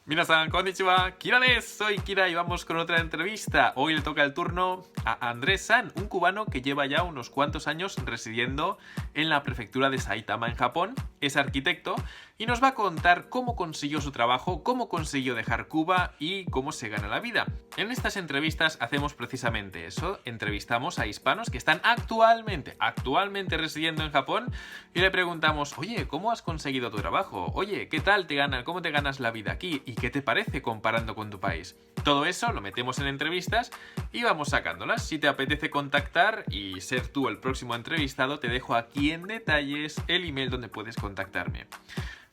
Minasan, konnichiwa, Kira desu. Soy Kira y vamos con otra entrevista. Hoy le toca el turno a Andrés San, un cubano que lleva ya unos cuantos años residiendo en la prefectura de Saitama, en Japón. Es arquitecto y nos va a contar cómo consiguió su trabajo, cómo consiguió dejar Cuba y cómo se gana la vida. En estas entrevistas hacemos precisamente eso. Entrevistamos a hispanos que están actualmente residiendo en Japón y le preguntamos, oye, ¿cómo has conseguido tu trabajo? Oye, ¿qué tal te ganas? ¿Cómo te ganas la vida aquí? ¿Y qué te parece comparando con tu país? Todo eso lo metemos en entrevistas y vamos sacándolas. Si te apetece contactar y ser tú el próximo entrevistado, te dejo aquí en detalles el email donde puedes contactarme.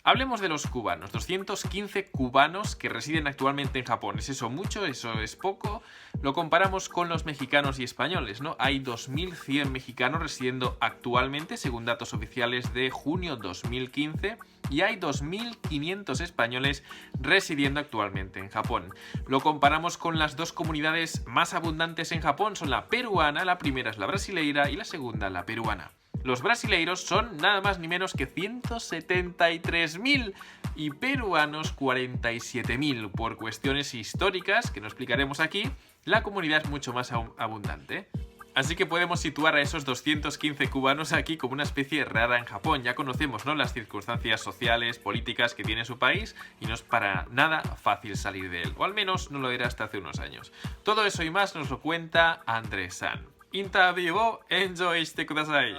Hablemos de los cubanos, 215 cubanos que residen actualmente en Japón. ¿Es eso mucho? ¿Eso es poco? Lo comparamos con los mexicanos y españoles, ¿no? Hay 2.100 mexicanos residiendo actualmente, según datos oficiales de junio 2015, y hay 2.500 españoles residiendo actualmente en Japón. Lo comparamos con las dos comunidades más abundantes en Japón, son la peruana, la primera es la brasileira y la segunda la peruana. Los brasileiros son nada más ni menos que 173.000 y peruanos 47.000. Por cuestiones históricas, que no explicaremos aquí, la comunidad es mucho más abundante. Así que podemos situar a esos 215 cubanos aquí como una especie rara en Japón. Ya conocemos, ¿no?, las circunstancias sociales, políticas que tiene su país y no es para nada fácil salir de él. O al menos no lo era hasta hace unos años. Todo eso y más nos lo cuenta Andrés San. Interview o enjoy shite kudasai.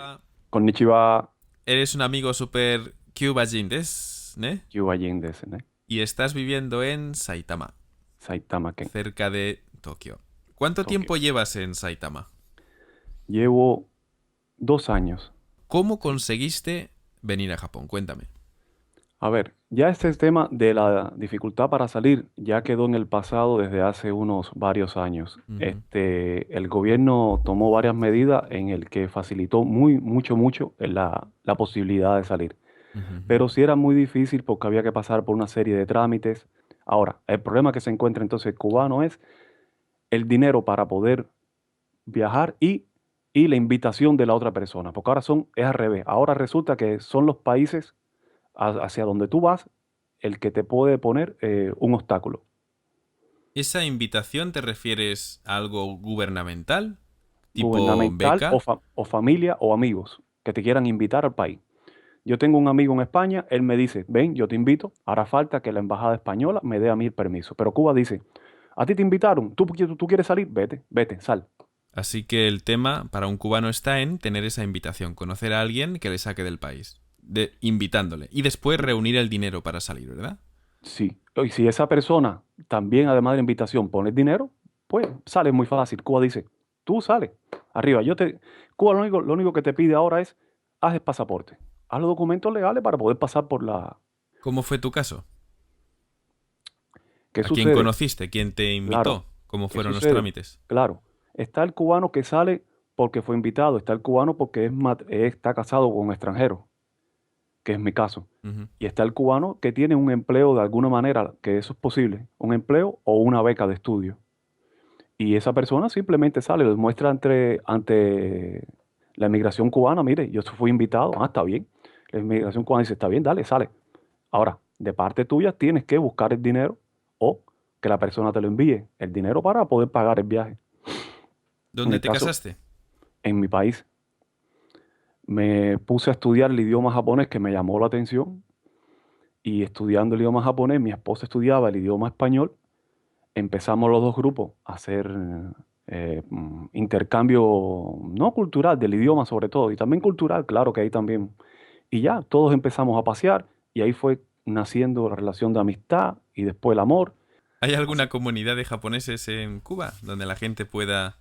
Konnichiwa, Eres un amigo super Kyubajin desu, ¿ne? Kyubajin desu, ¿ne? Y estás viviendo en Saitama, Saitama-ken. cerca de Tokio. ¿Cuánto Tokio. tiempo llevas en Saitama? Llevo 2 años. ¿Cómo conseguiste venir a Japón? Cuéntame. A ver, ya este tema de la dificultad para salir ya quedó en el pasado desde hace unos varios años. Ujú. El gobierno tomó varias medidas en el que facilitó mucho la posibilidad de salir. Ujú. Pero sí era muy difícil porque había que pasar por una serie de trámites. Ahora, el problema que se encuentra entonces el cubano es el dinero para poder viajar y la invitación de la otra persona, porque ahora es al revés. Ahora resulta que son los países hacia donde tú vas el que te puede poner un obstáculo. ¿Esa invitación te refieres a algo gubernamental? ¿Tipo Gubernamental beca? o familia o amigos que te quieran invitar al país. Yo tengo un amigo en España, él me dice, ven, yo te invito, hará falta que la embajada española me dé a mí el permiso. Pero Cuba dice, a ti te invitaron, tú quieres salir, vete, sal. Así que el tema para un cubano está en tener esa invitación, conocer a alguien que le saque del país, invitándole, y después reunir el dinero para salir, ¿verdad? Sí, y si esa persona también, además de la invitación, pone el dinero, pues sale muy fácil. Cuba dice, tú sales, arriba, Cuba lo único que te pide ahora es, haz el pasaporte, haz los documentos legales para poder pasar por la... ¿Cómo fue tu caso? ¿Qué ¿A quién sucede? conociste? ¿Quién te Claro, invitó? ¿Cómo ¿qué fueron los sucede? trámites? Claro, está el cubano que sale porque fue invitado, está el cubano porque está casado con un extranjero, que es mi caso. Ujú. Y está el cubano que tiene un empleo de alguna manera, que eso es posible, un empleo o una beca de estudio. Y esa persona simplemente sale, lo demuestra ante la inmigración cubana, mire, yo fui invitado, está bien. La inmigración cubana dice, está bien, dale, sale. Ahora, de parte tuya tienes que buscar el dinero o que la persona te lo envíe, el dinero para poder pagar el viaje. En ¿Dónde el te caso, casaste? en mi país, me puse a estudiar el idioma japonés que me llamó la atención y estudiando el idioma japonés, mi esposa estudiaba el idioma español. Empezamos los dos grupos a hacer intercambio, no cultural, del idioma sobre todo, y también cultural, claro que ahí también. Y ya, todos empezamos a pasear y ahí fue naciendo la relación de amistad y después el amor. ¿Hay alguna Así, comunidad de japoneses en Cuba donde la gente pueda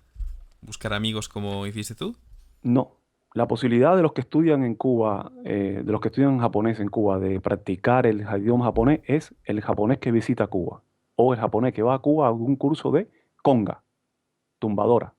buscar amigos como hiciste tú? no, la posibilidad de los que estudian en Cuba, de los que estudian japonés en Cuba, de practicar el idioma japonés es el japonés que visita Cuba o el japonés que va a Cuba a algún curso de conga, tumbadora.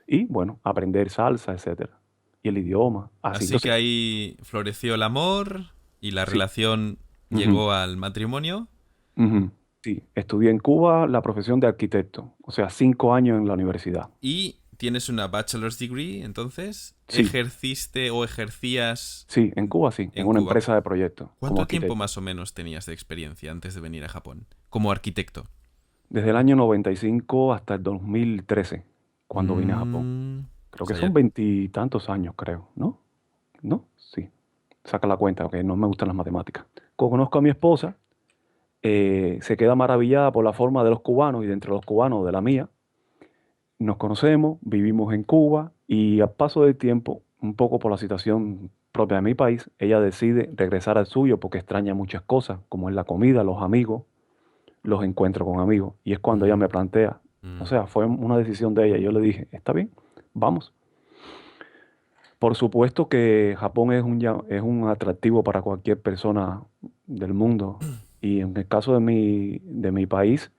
Y bueno, aprender salsa, etcétera. Y el idioma, así. Así que Entonces, ahí floreció el amor y la sí. relación Ujú, llegó al matrimonio. ujú. Sí, estudié en Cuba la profesión de arquitecto, o sea, 5 años en la universidad. Y tienes una bachelor's degree, entonces, Sí, ¿ejerciste o ejercías sí, en Cuba sí, en en una Cuba? empresa de proyectos como ¿Cuánto tiempo arquitecto. más o menos tenías de experiencia antes de venir a Japón? como arquitecto? Desde el año 95 hasta el 2013, cuando vine a Japón. Mm, Creo o que sea, son veintitantos años, creo, ¿no? ¿No? Sí. Saca la cuenta, que no me gustan las matemáticas. Conozco a mi esposa, se queda maravillada por la forma de los cubanos y de entre los cubanos de la mía. Nos conocemos, vivimos en Cuba y a paso del tiempo, un poco por la situación propia de mi país, ella decide regresar al suyo porque extraña muchas cosas, como es la comida, los amigos, los encuentros con amigos. Y es cuando ella mm, me plantea, o mm. sea, fue una decisión de ella. Yo le dije, está bien, vamos. Por supuesto que Japón es un atractivo para cualquier persona del mundo. Y en el caso de mi país,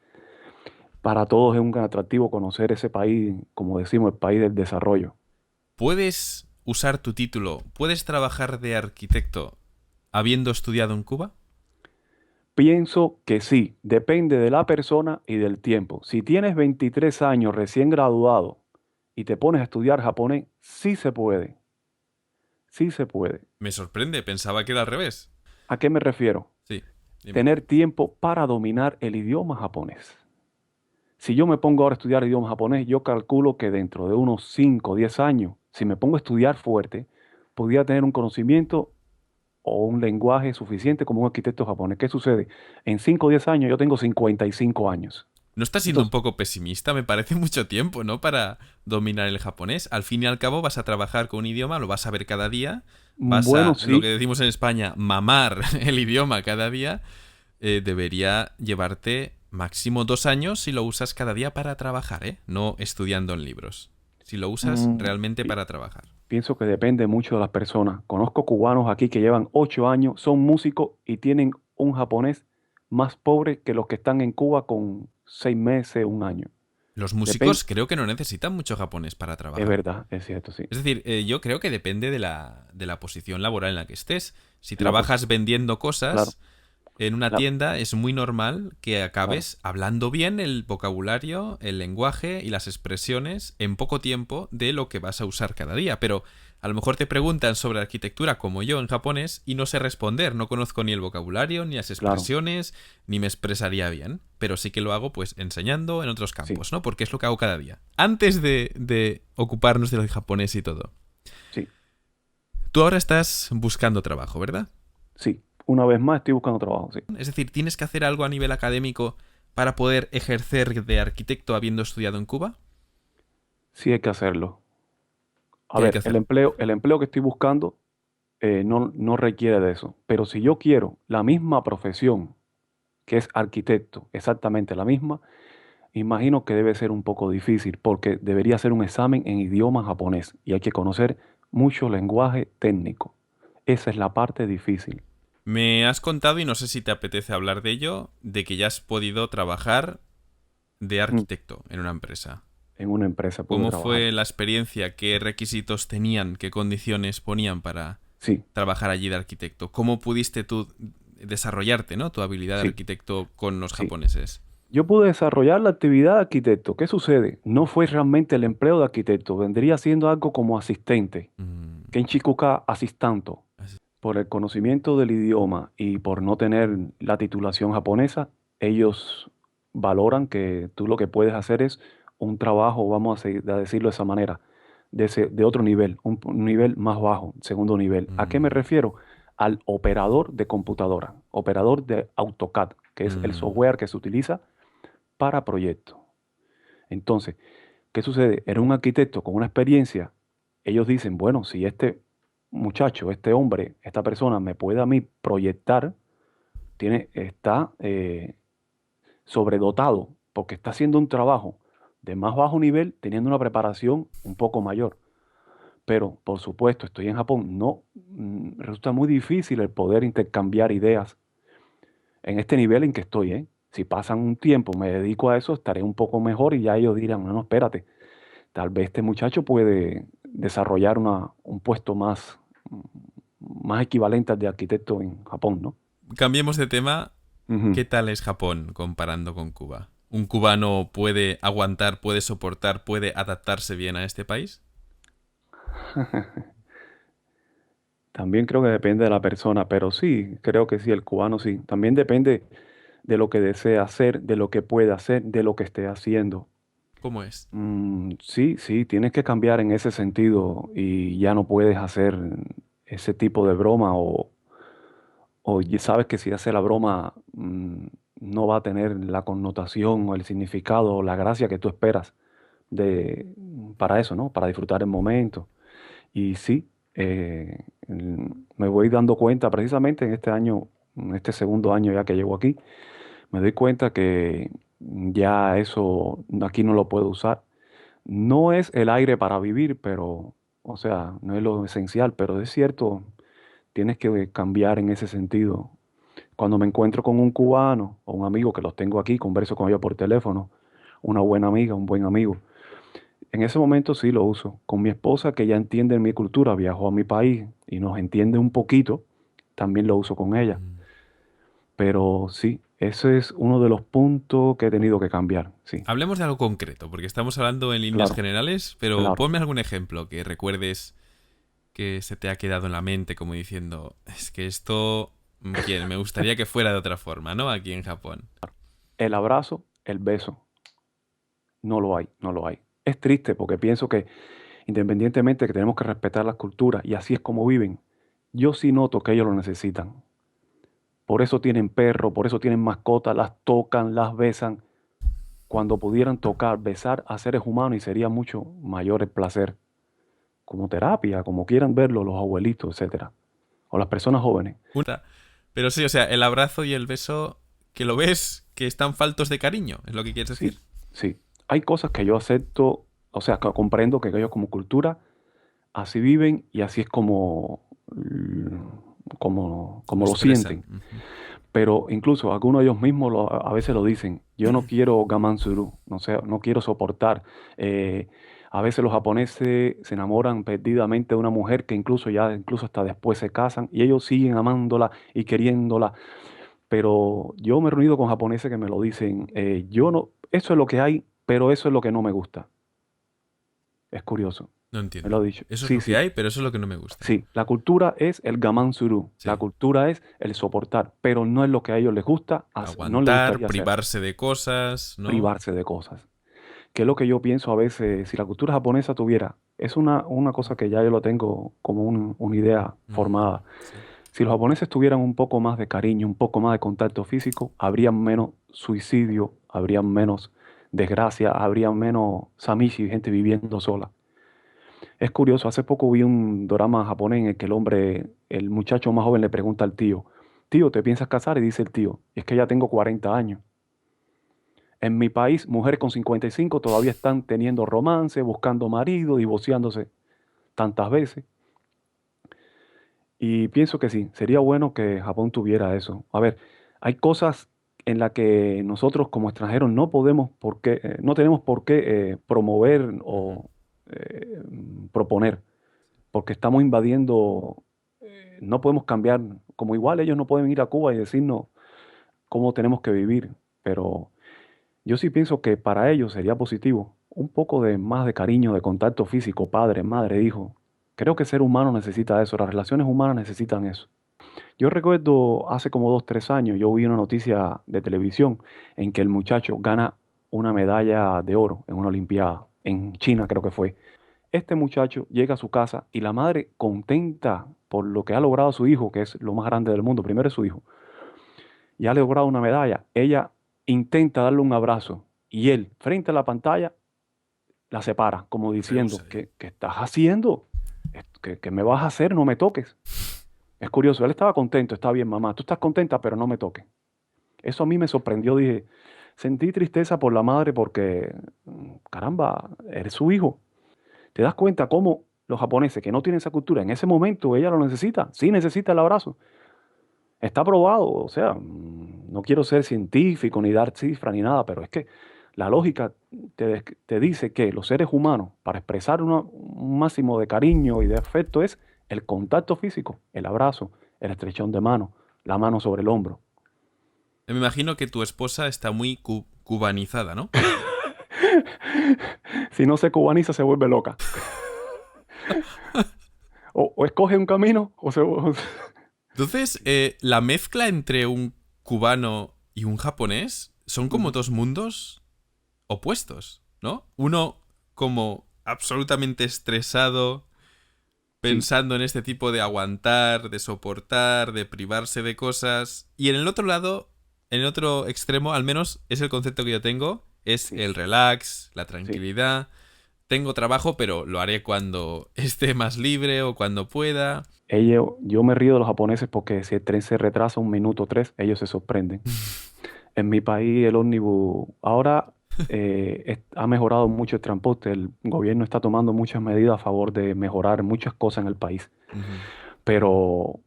para todos es un atractivo conocer ese país, como decimos, el país del desarrollo. ¿Puedes usar tu título? ¿Puedes trabajar de arquitecto habiendo estudiado en Cuba? Pienso que sí, depende de la persona y del tiempo. Si tienes 23 años recién graduado y te pones a estudiar japonés, sí se puede, sí se puede. Me sorprende, pensaba que era al revés. ¿A qué me refiero? Sí, dime. Tener tiempo para dominar el idioma japonés. Si yo me pongo ahora a estudiar idioma japonés, yo calculo que dentro de unos 5 o 10 años, si me pongo a estudiar fuerte, podría tener un conocimiento o un lenguaje suficiente como un arquitecto japonés. ¿Qué sucede? En 5 o 10 años yo tengo 55 años. ¿No estás siendo un Entonces, poco pesimista? Me parece mucho tiempo, ¿no? Para dominar el japonés. Al fin y al cabo vas a trabajar con un idioma, lo vas a ver cada día, vas bueno, a, lo que sí, decimos en España, mamar el idioma cada día. Debería llevarte máximo 2 años si lo usas cada día para trabajar, ¿eh? No estudiando en libros. Si lo usas mm, realmente pi- para trabajar. pienso que depende mucho de las personas. Conozco cubanos aquí que llevan 8 años, son músicos y tienen un japonés más pobre que los que están en Cuba con 6 meses, un año. Los Depende, músicos creo que no necesitan mucho japonés para es trabajar. verdad, es cierto, sí. Es decir, yo creo que depende de la posición laboral en la que estés. Si La trabajas posición, vendiendo claro, cosas en una la- tienda, es muy normal que claro, acabes hablando bien el vocabulario, el lenguaje y las expresiones en poco tiempo de lo que vas a usar cada día. Pero a lo mejor te preguntan sobre arquitectura como yo en japonés y no sé responder. No conozco ni el vocabulario, ni las claro, expresiones, ni me expresaría bien. Pero sí que lo hago pues enseñando en otros sí, campos, ¿no? Porque es lo que hago cada día. Antes de ocuparnos del japonés y todo. sí, Tú ahora estás buscando trabajo, ¿verdad? sí. Una vez más estoy buscando trabajo, sí. Es decir, tienes que hacer algo a nivel académico para poder ejercer de arquitecto habiendo estudiado en Cuba. Sí hay que hacerlo. A ¿Qué hay que ver, hacer? el empleo que estoy buscando no requiere de eso. Pero si yo quiero la misma profesión, que es arquitecto, exactamente la misma, imagino que debe ser un poco difícil porque debería ser un examen en idioma japonés y hay que conocer mucho lenguaje técnico. Esa es la parte difícil Me has contado, y no sé si te apetece hablar de ello, de que ya has podido trabajar de mm, arquitecto en una empresa. en una empresa pude ¿Cómo trabajar. fue la experiencia? ¿Qué requisitos tenían? ¿Qué condiciones ponían para Sí, trabajar allí de arquitecto? ¿Cómo pudiste tú desarrollarte, ¿no? Tu habilidad de sí, arquitecto con los sí. japoneses. Yo pude desarrollar la actividad de arquitecto. ¿Qué sucede? No fue realmente el empleo de arquitecto, vendría siendo algo como asistente, Mm, Kenchikuka asistanto. así- Por el conocimiento del idioma y por no tener la titulación japonesa, ellos valoran que tú lo que puedes hacer es un trabajo, a decirlo de esa manera, de otro nivel, un nivel más bajo, segundo nivel. ¿A qué me mm, refiero? Al operador de computadora, operador de AutoCAD, que es el mm. software que se utiliza para proyectos. Entonces, ¿qué sucede? Era un arquitecto con una experiencia. Ellos dicen, bueno, si este muchacho, este hombre, esta persona me puede a mí proyectar, está sobredotado porque está haciendo un trabajo de más bajo nivel, teniendo una preparación un poco mayor. Pero, por supuesto, estoy en Japón, no, resulta muy difícil el poder intercambiar ideas en este nivel en que estoy, ¿eh? Si pasan un tiempo, me dedico a eso, estaré un poco mejor y ya ellos dirán, no, no, espérate, tal vez este muchacho puede desarrollar un puesto más equivalente al de arquitecto en Japón, ¿no? Cambiemos de tema. Ujú. ¿Qué tal es Japón comparando con Cuba? ¿Un cubano puede aguantar, puede soportar, puede adaptarse bien a este país? También creo que depende de la persona, pero sí, creo que sí, el cubano sí. También depende. de lo que desea hacer, de lo que puede hacer, de lo que esté haciendo. ¿Cómo es? Sí, sí, tienes que cambiar en ese sentido y ya no puedes hacer ese tipo de broma o ya sabes que si hace la broma no va a tener la connotación o el significado o la gracia que tú esperas para eso, ¿no? Para disfrutar el momento. Y sí, me voy dando cuenta precisamente en este año, en este segundo año ya que llevo aquí, me doy cuenta que ya eso aquí no lo puedo usar. No es el aire para vivir, pero, o sea, no es lo esencial, pero es cierto, tienes que cambiar en ese sentido. Cuando me encuentro con un cubano o un amigo que los tengo aquí, converso con ellos por teléfono, una buena amiga, un buen amigo. En ese momento sí lo uso. Con mi esposa, que ya entiende mi cultura, viajó a mi país y nos entiende un poquito, también lo uso con ella. Mm. Pero sí, ese es uno de los puntos que he tenido que cambiar. Sí, Hablemos de algo concreto, porque estamos hablando en líneas claro, generales, pero claro. ponme algún ejemplo que recuerdes que se te ha quedado en la mente como diciendo, es que esto me gustaría que fuera de otra forma, ¿no? Aquí en Japón. El abrazo, el beso, no lo hay, no lo hay. Es triste porque pienso que independientemente de que tenemos que respetar las culturas y así es como viven, yo sí noto que ellos lo necesitan. Por eso tienen perro, por eso tienen mascotas, las tocan, las besan. Cuando pudieran tocar, besar a seres humanos y sería mucho mayor el placer, como terapia, como quieran verlo los abuelitos, etcétera, o las personas jóvenes. Pero sí, o sea, el abrazo y el beso, que lo ves que están faltos de cariño, es lo que quieres decir. Sí, sí. Hay cosas que yo acepto, o sea, que comprendo que ellos como cultura así viven y así es como Como lo expresan. sienten. Ujú. Pero incluso algunos de ellos mismos a veces lo dicen. Yo no quiero gamansuru, no sé, no quiero soportar. eh, a veces los japoneses se enamoran perdidamente de una mujer que incluso hasta después se casan y ellos siguen amándola y queriéndola. Pero yo me he reunido con japoneses que me lo dicen. Yo no, eso es lo que hay, pero eso es lo que no me gusta. Es curioso. No Me lo entiendo. ha dicho. Eso es Sí, lo que sí. hay, pero eso es lo que no me gusta. Sí, la cultura es el gamansuru, la Sí. cultura es el soportar, pero no es lo que a ellos les gusta, no les Aguantar, gustaría hacer, privarse de cosas, ¿no? privarse de cosas. Que es lo que yo pienso a veces, si la cultura japonesa tuviera, es una cosa que ya yo lo tengo como una idea formada. Sí. Si los japoneses tuvieran un poco más de cariño, un poco más de contacto físico, habría menos suicidio, habría menos desgracia, habría menos samishi, gente viviendo sola. Es curioso, hace poco vi un drama japonés en el que el muchacho más joven le pregunta al tío, tío, ¿te piensas casar? Y dice el tío, es que ya tengo 40 años. En mi país, mujeres con 55 todavía están teniendo romance, buscando marido, divorciándose tantas veces. Y pienso que sí, sería bueno que Japón tuviera eso. A ver, hay cosas en las que nosotros como extranjeros no tenemos por qué promover Ujú. o proponer, porque estamos invadiendo, no podemos cambiar, como igual ellos no pueden ir a Cuba y decirnos cómo tenemos que vivir, pero yo sí pienso que para ellos sería positivo un poco de más de cariño, de contacto físico, padre, madre, hijo. Creo que el ser humano necesita eso, las relaciones humanas necesitan eso. Yo recuerdo hace como 2, 3 años, yo vi una noticia de televisión en que el muchacho gana una medalla de oro en una olimpiada, en China creo que fue. Este muchacho llega a su casa y la madre, contenta por lo que ha logrado su hijo, que es lo más grande del mundo, primero es su hijo, y ha logrado una medalla, ella intenta darle un abrazo y él, frente a la pantalla, la separa, como diciendo, Rehúsa. ¿qué estás haciendo? ¿Qué me vas a hacer? No me toques. Es curioso, él estaba contento, está bien, mamá, tú estás contenta, pero no me toques. Eso a mí me sorprendió, dije, sentí tristeza por la madre porque, caramba, eres su hijo. ¿Te das cuenta cómo los japoneses que no tienen esa cultura, en ese momento ella lo necesita? Sí necesita el abrazo. Está probado, o sea, no quiero ser científico ni dar cifras ni nada, pero es que la lógica te dice que los seres humanos, para expresar un máximo de cariño y de afecto, es el contacto físico, el abrazo, el estrechón de mano, la mano sobre el hombro. Me imagino que tu esposa está muy cubanizada, ¿no? Si no se cubaniza, se vuelve loca. O escoge un camino o se... Entonces, la mezcla entre un cubano y un japonés son como Ujú. dos mundos opuestos, ¿no? Uno como absolutamente estresado, Sí, pensando en este tipo de aguantar, de soportar, de privarse de cosas. Y en el otro lado, en el otro extremo, al menos es el concepto que yo tengo, es sí, el relax, la sí. tranquilidad. Tengo trabajo, pero lo haré cuando esté más libre o cuando pueda. Yo me río de los japoneses porque si el tren se retrasa un minuto o tres, ellos se sorprenden. En mi país el ómnibus ahora ha mejorado mucho el transporte. El gobierno está tomando muchas medidas a favor de mejorar muchas cosas en el país. Ujú. Pero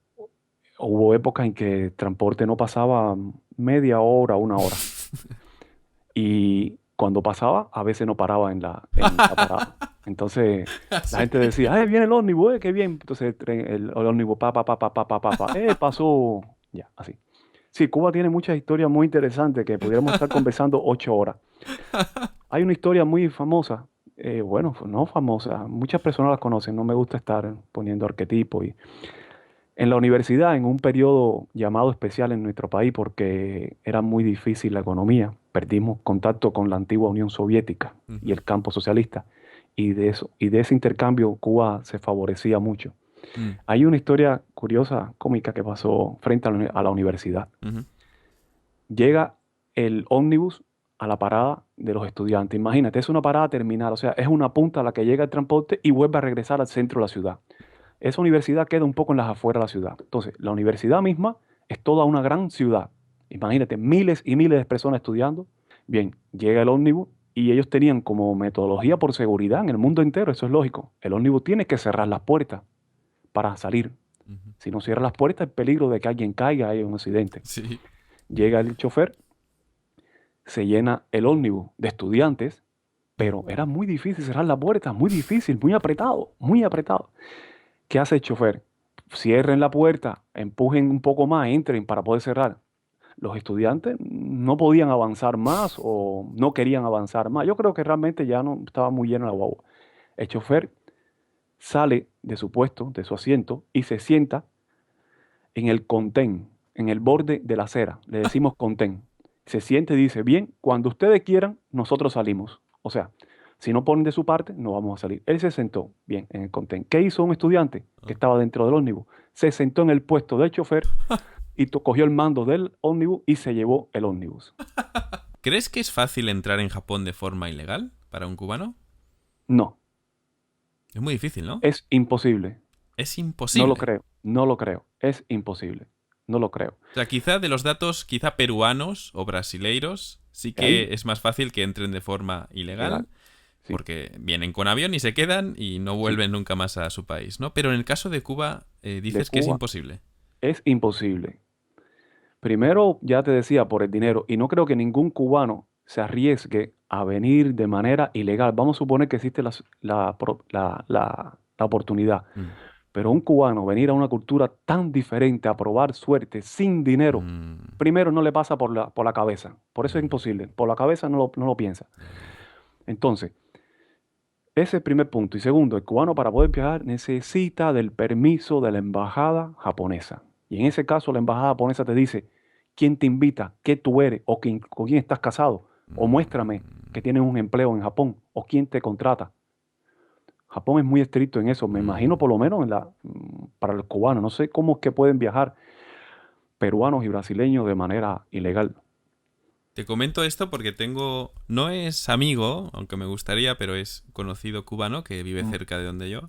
hubo épocas en que el transporte no pasaba media hora, una hora. Y cuando pasaba, a veces no paraba en la parada. Entonces la Así. gente decía, viene el ómnibus, qué bien. Entonces el ómnibus, pasó. Ya, así. Sí, Cuba tiene muchas historias muy interesantes que pudiéramos estar conversando 8 horas. Hay una historia muy famosa, bueno, no famosa, muchas personas la conocen, no me gusta estar poniendo arquetipos. En la universidad, en un periodo llamado especial en nuestro país, porque era muy difícil la economía, perdimos contacto con la antigua Unión Soviética y Ujú. el campo socialista, y de ese intercambio Cuba se favorecía mucho. Mm. Hay una historia curiosa, cómica, que pasó frente a a la universidad. Ujú. Llega el ómnibus a la parada de los estudiantes. Imagínate, es una parada terminal, o sea, es una punta a la que llega el transporte y vuelve a regresar al centro de la ciudad. Esa universidad queda un poco en las afueras de la ciudad. Entonces, la universidad misma es toda una gran ciudad. Imagínate, miles y miles de personas estudiando. Bien, llega el ómnibus y ellos tenían como metodología por seguridad en el mundo entero, eso es lógico. El ómnibus tiene que cerrar las puertas para salir. Ujú. Si no cierra las puertas, hay peligro de que alguien caiga, hay un accidente. Sí. Llega el chofer, se llena el ómnibus de estudiantes, Mm. pero era muy difícil cerrar la puerta, muy difícil, muy apretado, muy apretado. ¿Qué hace el chofer? Cierren la puerta, empujen un poco más, entren para poder cerrar. Los estudiantes no podían avanzar más o no querían avanzar más. Yo creo que realmente ya no estaba muy llena la guagua. El chofer sale de su puesto, de su asiento, y se sienta en el contén, en el borde de la acera. Le decimos contén. Se siente y dice, bien, cuando ustedes quieran, nosotros salimos. O sea, si no ponen de su parte, no vamos a salir. Él se sentó, bien, en el contén. ¿Qué hizo un estudiante que Ah. estaba dentro del ómnibus? Se sentó en el puesto del chofer y cogió el mando del ómnibus y se llevó el ómnibus. ¿Crees que es fácil entrar en Japón de forma ilegal para un cubano? No, Es muy difícil, ¿no? es imposible. Es No lo imposible. creo, no lo creo. Es imposible. No lo creo. O sea, quizá de los datos, quizá peruanos o brasileiros, sí Ahí, que es más fácil que entren de forma ilegal, legal. Sí, porque vienen con avión y se quedan y no sí. vuelven nunca más a su país, ¿no? Pero en el caso de Cuba, De dices que es Cuba imposible. es imposible. Primero, ya te decía, por el dinero, y no creo que ningún cubano se arriesgue a venir de manera ilegal. Vamos a suponer que existe la oportunidad, Mm. pero un cubano venir a una cultura tan diferente a probar suerte sin dinero, Mm. primero no le pasa por la cabeza. Por eso es Mm. imposible. Por la cabeza no lo piensa. Ya, ya, ya. Entonces, ese es el primer punto. Y segundo, el cubano para poder viajar necesita del permiso de la embajada japonesa. Y en ese caso, la embajada japonesa te dice quién te invita, qué tú eres, o con quién estás casado, o muéstrame que Mm. tienes un empleo en Japón, o quién te contrata. Japón es muy estricto en eso, me imagino Mm. por lo menos para los cubanos. No sé cómo es que pueden viajar peruanos y brasileños de manera ilegal. Te comento esto porque tengo, no es amigo, aunque me gustaría, pero es conocido cubano que vive Mm, cerca de donde yo.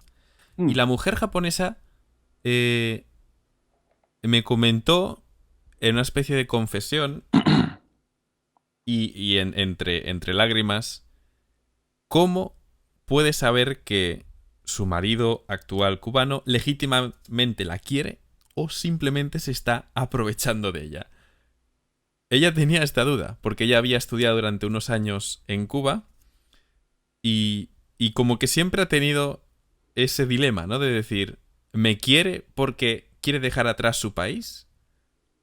Y mm, la mujer japonesa eh, me comentó en una especie de confesión entre lágrimas cómo puede saber que su marido actual cubano legítimamente la quiere o simplemente se está aprovechando de ella. Ella tenía esta duda porque ella había estudiado durante unos años en Cuba y como que siempre ha tenido ese dilema, ¿no? De decir, ¿me quiere porque quiere dejar atrás su país?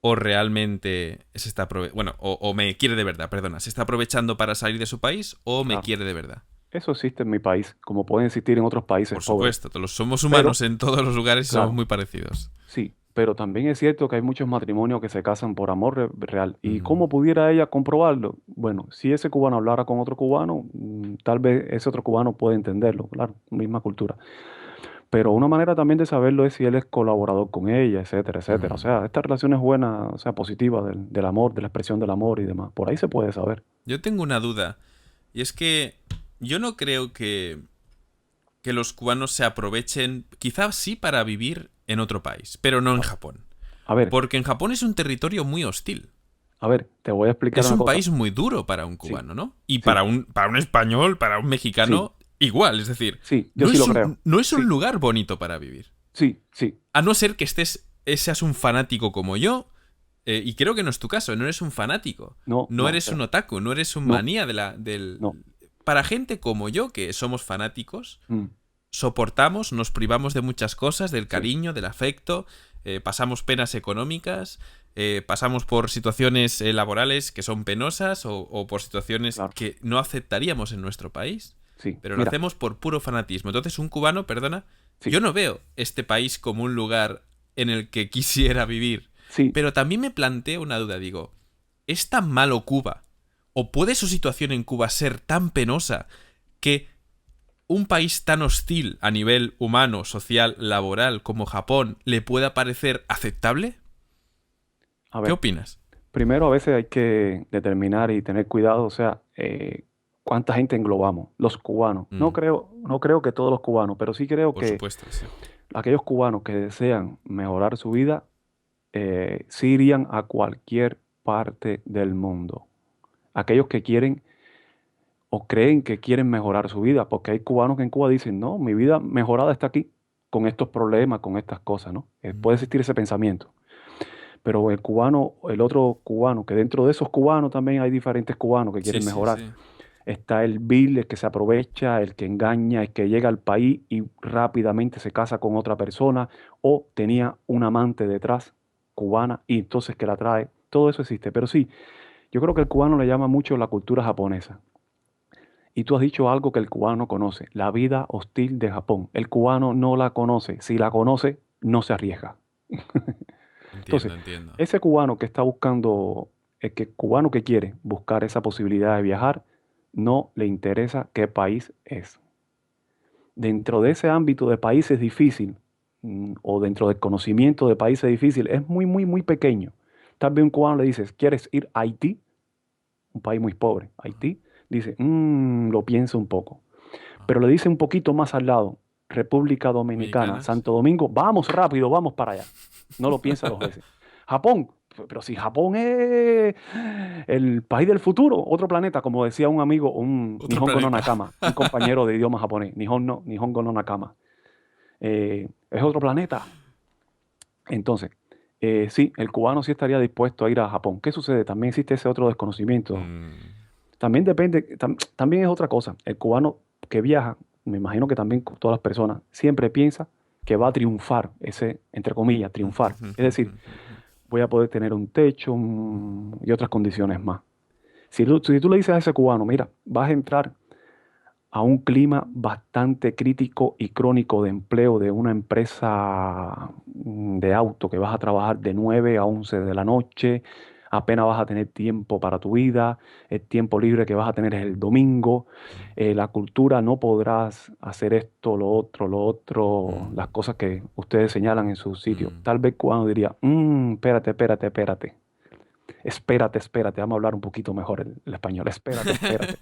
¿O realmente se está bueno, o me quiere de verdad, perdona, ¿se está aprovechando para salir de su país o me claro, quiere de verdad? eso existe en mi país, como pueden existir en otros países Por pobres. supuesto, todos somos Pero, humanos en todos los lugares y somos claro, muy parecidos. sí, pero también es cierto que hay muchos matrimonios que se casan por amor real. ¿Y Mm. cómo pudiera ella comprobarlo? Bueno, si ese cubano hablara con otro cubano, tal vez ese otro cubano puede entenderlo, claro, misma cultura. Pero una manera también de saberlo es si él es colaborador con ella, etcétera, etcétera. O Mm. sea, esta relación es buena, o sea, positiva del amor, de la expresión del amor y demás. Por ahí se puede saber. Yo tengo una duda, y es que yo no creo que los cubanos se aprovechen, quizás sí para vivir en otro país, pero no en Japón. A ver, Porque en Japón es un territorio muy hostil. te voy a explicar Es una un cosa. país muy duro para un Sí, cubano, ¿no? Y sí, para un español, para un sí, mexicano, igual. Es decir, sí, yo sí lo creo. no es un Sí, lugar bonito para vivir. sí, sí. A no ser que seas un fanático como yo, y creo que no es tu caso, no eres un fanático. No, No no, eres un otaku, no eres un no, manía del... no. Para gente como yo, que somos fanáticos, Mm, soportamos, nos privamos de muchas cosas, del sí, cariño, del afecto, pasamos penas económicas, pasamos por situaciones laborales que son penosas o por situaciones claro. que no aceptaríamos en nuestro país, Sí, pero lo mira, hacemos por puro fanatismo. Entonces, un cubano, perdona, sí, yo no veo este país como un lugar en el que quisiera vivir, sí. pero también me planteo una duda, digo, ¿es tan malo Cuba? ¿O puede su situación en Cuba ser tan penosa que un país tan hostil a nivel humano, social, laboral como Japón le pueda parecer aceptable? A ¿Qué ver, opinas? primero a veces hay que determinar y tener cuidado, o sea, cuánta gente englobamos. Los cubanos. Mm, No creo que todos los cubanos, pero sí creo por que supuesto, sí. aquellos cubanos que desean mejorar su vida, sí irían a cualquier parte del mundo. Aquellos que quieren o creen que quieren mejorar su vida, porque hay cubanos que en Cuba dicen, no, mi vida mejorada está aquí, con estos problemas, con estas cosas, ¿no? Puede Mm, existir ese pensamiento. Pero el cubano, el otro cubano, que dentro de esos cubanos también hay diferentes cubanos que sí, quieren sí, mejorar. sí. Está el vil, el que se aprovecha, el que engaña, el que llega al país y rápidamente se casa con otra persona o tenía un amante detrás, cubana, y entonces que la trae. Todo eso existe. Pero sí, yo creo que el cubano le llama mucho la cultura japonesa. Y tú has dicho algo que el cubano no conoce, la vida hostil de Japón. El cubano no la conoce. Si la conoce, no se arriesga. Entonces, Entiendo, entiendo. ese cubano que está buscando, cubano que quiere buscar esa posibilidad de viajar, no le interesa qué país es. Dentro de ese ámbito de países difícil, o dentro del conocimiento de países difíciles, es muy, muy, muy pequeño. Tal vez un cubano le dices, ¿quieres ir a Haití? Un país muy pobre. Haití, dice, lo piensa un poco. Ah, Pero le dice un poquito más al lado, República Dominicana, ¿Dominicana? Sí. Santo Domingo, vamos rápido, vamos para allá. No lo piensa dos veces. Japón, pero si Japón es el país del futuro, otro planeta, como decía un amigo, un Otro Nihongo no planeta. Nakama, un compañero de idioma japonés, Nihongo no Nakama. Es otro planeta. Entonces, sí, el cubano sí estaría dispuesto a ir a Japón. ¿Qué sucede? También existe ese otro desconocimiento. Mm, También depende, también es otra cosa. El cubano que viaja, me imagino que también todas las personas, siempre piensa que va a triunfar, ese, entre comillas, triunfar. Es decir, voy a poder tener un techo y otras condiciones más. Si tú le dices a ese cubano, mira, vas a entrar a un clima bastante crítico y crónico de empleo de una empresa de auto que vas a trabajar de 9 a 11 de la noche, apenas vas a tener tiempo para tu vida, el tiempo libre que vas a tener es el domingo, la cultura no podrás hacer esto, lo otro, las mm, cosas que ustedes señalan en su sitio. mm. Tal vez cubano diría, espérate, espérate, espérate. Espérate, espérate, vamos a hablar un poquito mejor el español. Espérate, espérate.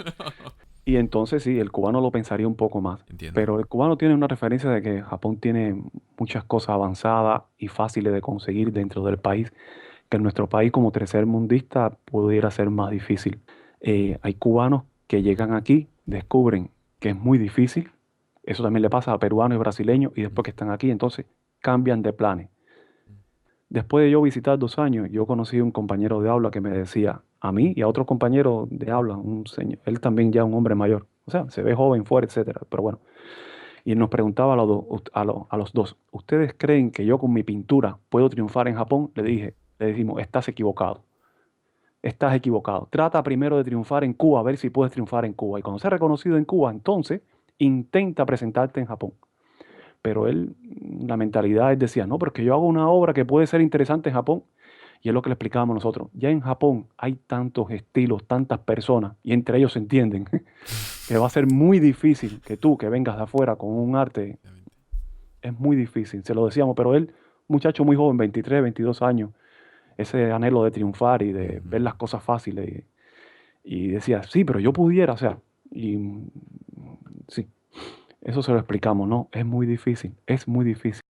Y entonces sí, el cubano lo pensaría un poco más. Entiendo. Pero el cubano tiene una referencia de que Japón tiene muchas cosas avanzadas y fáciles de conseguir dentro del país, que en nuestro país como tercer mundista pudiera ser más difícil. Hay cubanos que llegan aquí, descubren que es muy difícil. Eso también le pasa a peruanos y brasileños y después que están aquí, entonces cambian de planes. Después de yo visitar 2 años, yo conocí a un compañero de aula que me decía, a mí y a otro compañero de aula, un señor, él también ya un hombre mayor, o sea, se ve joven, fuerte, etcétera, pero bueno, y él nos preguntaba a los dos, ¿ustedes creen que yo con mi pintura puedo triunfar en Japón? Le decimos, estás equivocado, estás equivocado. Trata primero de triunfar en Cuba, a ver si puedes triunfar en Cuba, y cuando seas reconocido en Cuba, entonces intenta presentarte en Japón. pero él, la mentalidad, él decía, no, pero es que yo hago una obra que puede ser interesante en Japón. Y es lo que le explicábamos nosotros. Ya en Japón hay tantos estilos, tantas personas, y entre ellos se entienden, que va a ser muy difícil que tú, que vengas de afuera con un arte, Obviamente. es muy difícil, se lo decíamos, pero él, muchacho muy joven, 23, 22 años, ese anhelo de triunfar y de ver Ujú. las cosas fáciles, y decía, sí, pero yo pudiera, o sea, y sí, eso se lo explicamos, ¿no? Es muy difícil, es muy difícil.